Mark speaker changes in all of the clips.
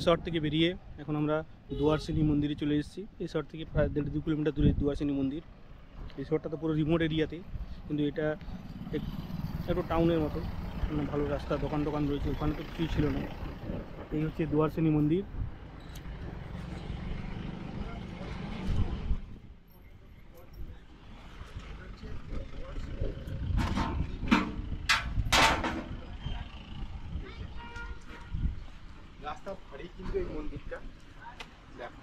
Speaker 1: শহর থেকে বেরিয়ে এখন আমরা দুয়ারসিনী মন্দিরে চলে এসেছি। এই শহর থেকে প্রায় 1.5-2 কিলোমিটার দূরে দুয়ারসিনী মন্দির। এই শহরটা তো পুরো রিমোট এরিয়াতে, কিন্তু এটা একটু টাউনের মতো, ভালো রাস্তা, দোকান টোকান রয়েছে। ওখানে তো কিছুই ছিল না। এই হচ্ছে দুয়ারসিনী মন্দির।
Speaker 2: রাস্তা ভারী কিন্তু এই মন্দিরটা দেখো।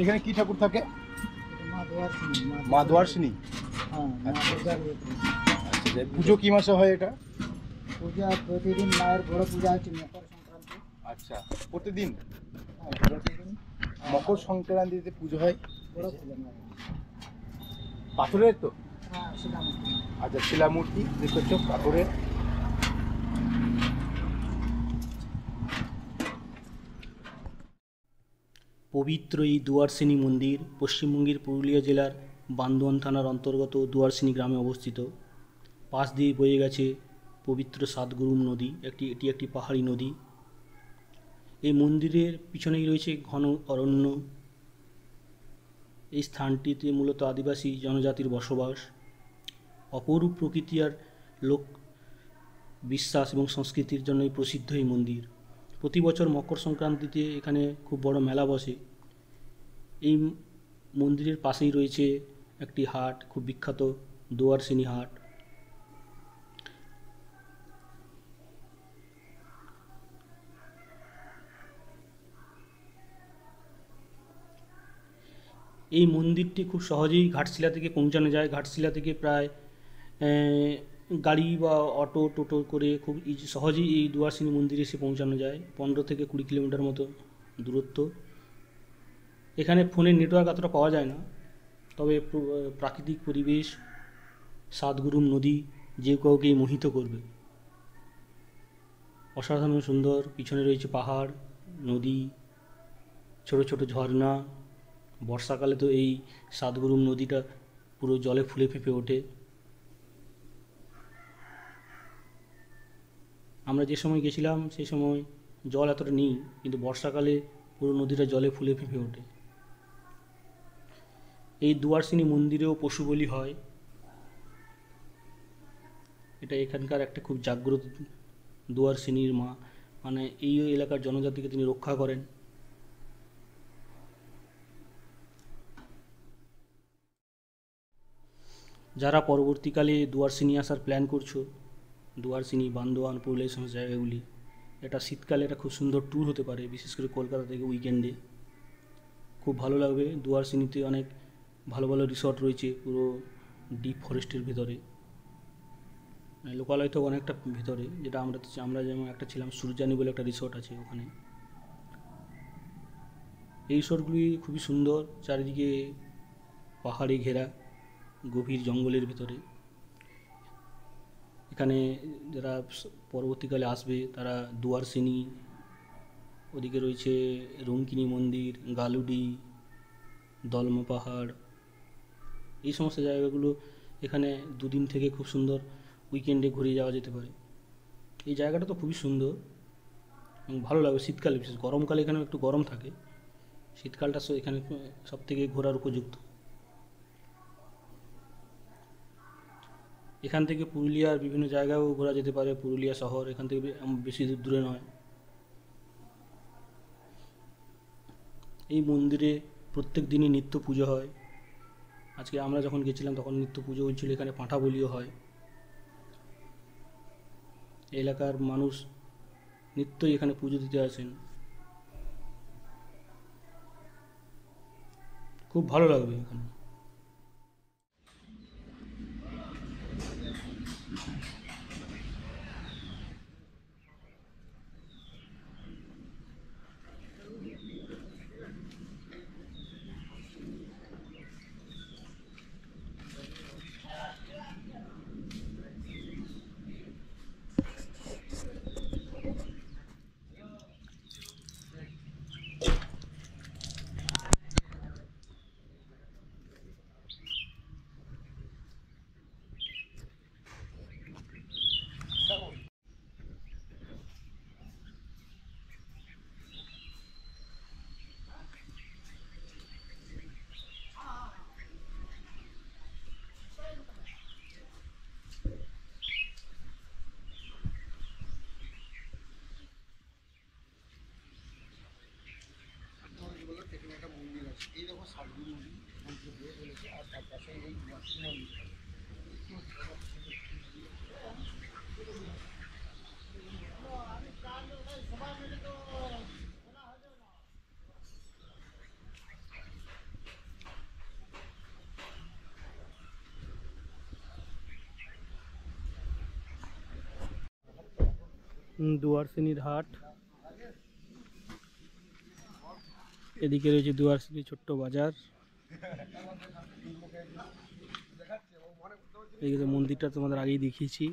Speaker 2: এখানে কি ঠাকুর থাকে? মা দুয়ারসিনী। আচ্ছা, পুজো কি মাসে হয় এটা?
Speaker 3: পূজা প্রতিদিন মায়ের বড় পূজা হচ্ছে মকর সংক্রান্তি।
Speaker 2: আচ্ছা, প্রতিদিন মকর সংক্রান্তিতে পুজো হয়।
Speaker 3: বড় পূজা
Speaker 2: পাথরের তো?
Speaker 3: হ্যাঁ, শিলামূর্তি।
Speaker 2: আচ্ছা, শিলামূর্তি দেখছো পাথরের।
Speaker 1: পবিত্র এই দুয়ারসিনী মন্দির পশ্চিমবঙ্গের পুরুলিয়া জেলার বান্দোয়ান থানার অন্তর্গত দুয়ারসিনী গ্রামে অবস্থিত। পাশ দিয়ে বয়ে গেছে পবিত্র সাতগুরুম নদী। এটি একটি পাহাড়ি নদী। এই মন্দিরের পিছনেই রয়েছে ঘন অরণ্য। এই স্থানটিতে মূলত আদিবাসী জনজাতির বসবাস। অপরূপ প্রকৃতি আর লোক বিশ্বাস এবং সংস্কৃতির জন্যই প্রসিদ্ধ এই মন্দির। প্রতি বছর মকর সংক্রান্তিতে এখানে খুব বড় মেলা বসে। এই মন্দিরের পাশেই রয়েছে একটি হাট, খুব বিখ্যাত দুয়ারসিনী হাট। এই মন্দিরটি খুব সহজেই ঘাটশিলা থেকে পৌঁছানো যায়। ঘাটশিলা থেকে প্রায় গাড়ি বা অটো টোটো করে খুব সহজেই এই দুয়ারসিনী মন্দিরে এসে পৌঁছানো যায়। 15 থেকে 20 কিলোমিটার মতো দূরত্ব। এখানে ফোনের নেটওয়ার্ক এতটা পাওয়া যায় না, তবে প্রাকৃতিক পরিবেশ, সাতগুরুম নদী যে কাউকেই মোহিত করবে। অসাধারণ সুন্দর। পিছনে রয়েছে পাহাড়, নদী, ছোট ছোট ঝর্ণা। বর্ষাকালে তো এই সাতগুরুম নদীটা পুরো জলে ফুলে ফেঁপে ওঠে। আমরা যে সময় গেছিলাম সেই সময় জল এতটা নেই, কিন্তু বর্ষাকালে পুরো নদীটা জলে ফুলে ফেঁপে ওঠে। এই দুয়ারসিনী মন্দিরেও পশু বলি হয়। এটা এখানকার একটা খুব জাগ্রত দুয়ারসিনীর মা, মানে এই এলাকার জনজাতিকে তিনি রক্ষা করেন। যারা পরবর্তীকালে দুয়ারসিনী আসার প্ল্যান করছো, দুয়ারসিনী, বান্দোয়ান, পুরুলিয়া সমস্ত জায়গাগুলি, এটা শীতকালে একটা খুব সুন্দর ট্যুর হতে পারে, বিশেষ করে কলকাতা থেকে উইকেন্ডে। খুব ভালো লাগবে। দুয়ারসিনীতে অনেক ভালো ভালো রিসর্ট রয়েছে পুরো ডিপ ফরেস্টের ভিতরে। লোকালয় তো অনেকটা ভিতরে, যেটা আমরা যেমন একটা ছিলাম, সূর্যানি বলে একটা রিসর্ট আছে ওখানে। এই রিসর্টগুলি খুবই সুন্দর, চারিদিকে পাহাড়ে ঘেরা, গভীর জঙ্গলের ভিতরে। এখানে যারা পরবর্তীকালে আসবে তারা দুয়ারসিনী, ওদিকে রয়েছে রঙ্কিনী মন্দির, গালুডি, দলমা পাহাড়, এই সমস্ত জায়গাগুলো এখানে 2 দিন থেকে খুব সুন্দর উইকেন্ডে ঘুরে যাওয়া যেতে পারে। এই জায়গাটা তো খুবই সুন্দর এবং ভালো লাগবে শীতকালে। বিশেষ গরমকালে এখানে একটু গরম থাকে, শীতকালটা এখানে সব থেকে ঘোরার উপযুক্ত। এখান থেকে পুরুলিয়ার বিভিন্ন জায়গায়ও ঘোরা যেতে পারে। পুরুলিয়া শহর এখান থেকে বেশি দূরে নয়। এই মন্দিরে প্রত্যেক দিনই নিত্য পুজো হয়। আজকে আমরা যখন গেছিলাম তখন নিত্য পুজো হচ্ছিল। এখানে পাঁঠা বলিও হয়। এলাকার মানুষ নিত্যই এখানে পুজো দিতে আসেন। খুব ভালো লাগবে এখানে। দুয়ারসিনির হাট, এদিকে রয়েছে দুয়ারসিনি ছোট্ট বাজার, এদিকে মন্দিরটা তোমাদের আগেই দেখিয়েছি।